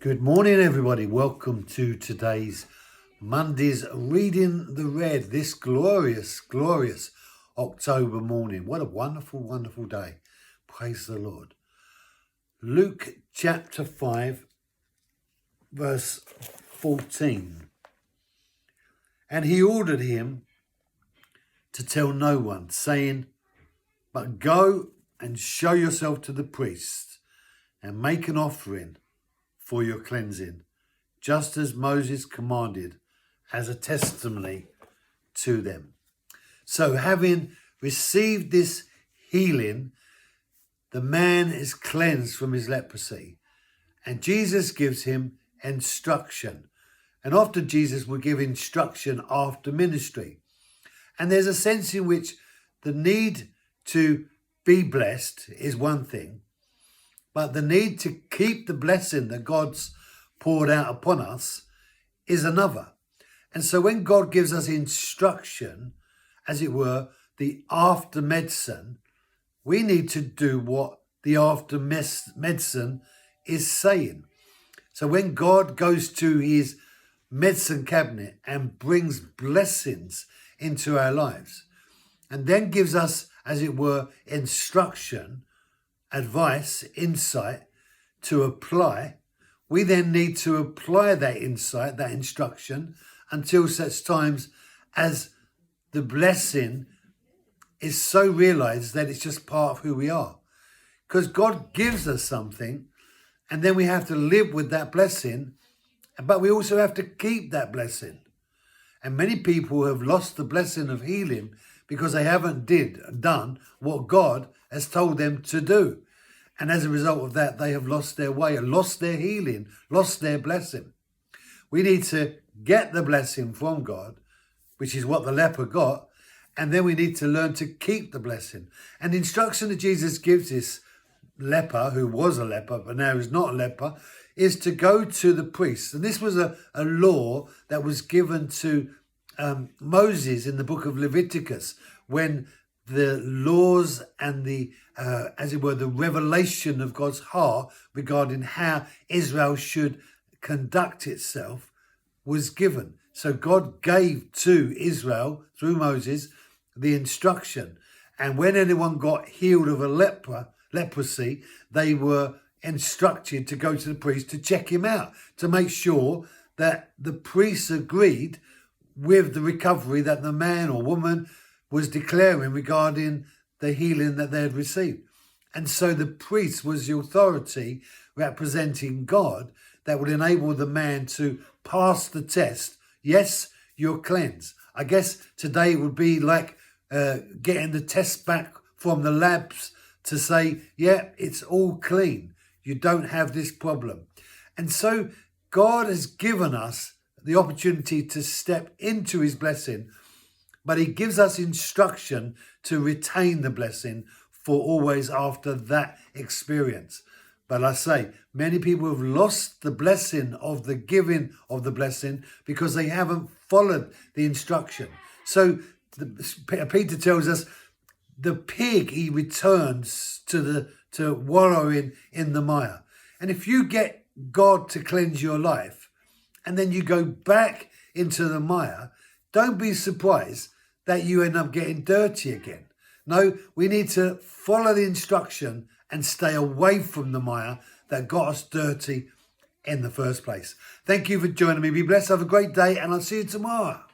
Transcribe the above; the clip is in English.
Good morning, everybody. Welcome to today's Monday's Reading the Red, this glorious October morning. What a wonderful, wonderful day. Praise the Lord. Luke chapter 5, verse 14. And he ordered him to tell no one, saying, but go and show yourself to the priest and make an offering for your cleansing, just as Moses commanded, as a testimony to them. So having received this healing, the man is cleansed from his leprosy, and Jesus gives him instruction. And often Jesus will give instruction after ministry. And there's a sense in which the need to be blessed is one thing, but the need to keep the blessing that God's poured out upon us is another. And so when God gives us instruction, as it were, the after medicine, we need to do what the after medicine is saying. So when God goes to his medicine cabinet and brings blessings into our lives, and then gives us, as it were, instruction, advice, insight to apply, we then need to apply that insight, that instruction, until such times as the blessing is so realized that it's just part of who we are. Because God gives us something, and then we have to live with that blessing, but we also have to keep that blessing. And many people have lost the blessing of healing because they haven't done what God has told them to do. And as a result of that, they have lost their way, lost their healing, lost their blessing. We need to get the blessing from God, which is what the leper got, and then we need to learn to keep the blessing. And the instruction that Jesus gives this leper, who was a leper, but now is not a leper, is to go to the priest. And this was a law that was given to Moses in the book of Leviticus, when the laws and the, as it were, the revelation of God's heart regarding how Israel should conduct itself was given. So God gave to Israel, through Moses, the instruction. And when anyone got healed of a leprosy, they were instructed to go to the priest to check him out, to make sure that the priest agreed with the recovery that the man or woman was declaring regarding the healing that they had received. And so the priest was the authority representing God that would enable the man to pass the test. Yes, you're cleansed. I guess today would be like getting the test back from the labs to say, yeah, it's all clean. You don't have this problem. And so God has given us the opportunity to step into his blessing, but he gives us instruction to retain the blessing for always after that experience. But I say, many people have lost the blessing of the giving of the blessing because they haven't followed the instruction. So Peter tells us the pig, he returns to wallowing in the mire. And if you get God to cleanse your life, and then you go back into the mire, don't be surprised that you end up getting dirty again. No, we need to follow the instruction and stay away from the mire that got us dirty in the first place. Thank you for joining me. Be blessed. Have a great day, and I'll see you tomorrow.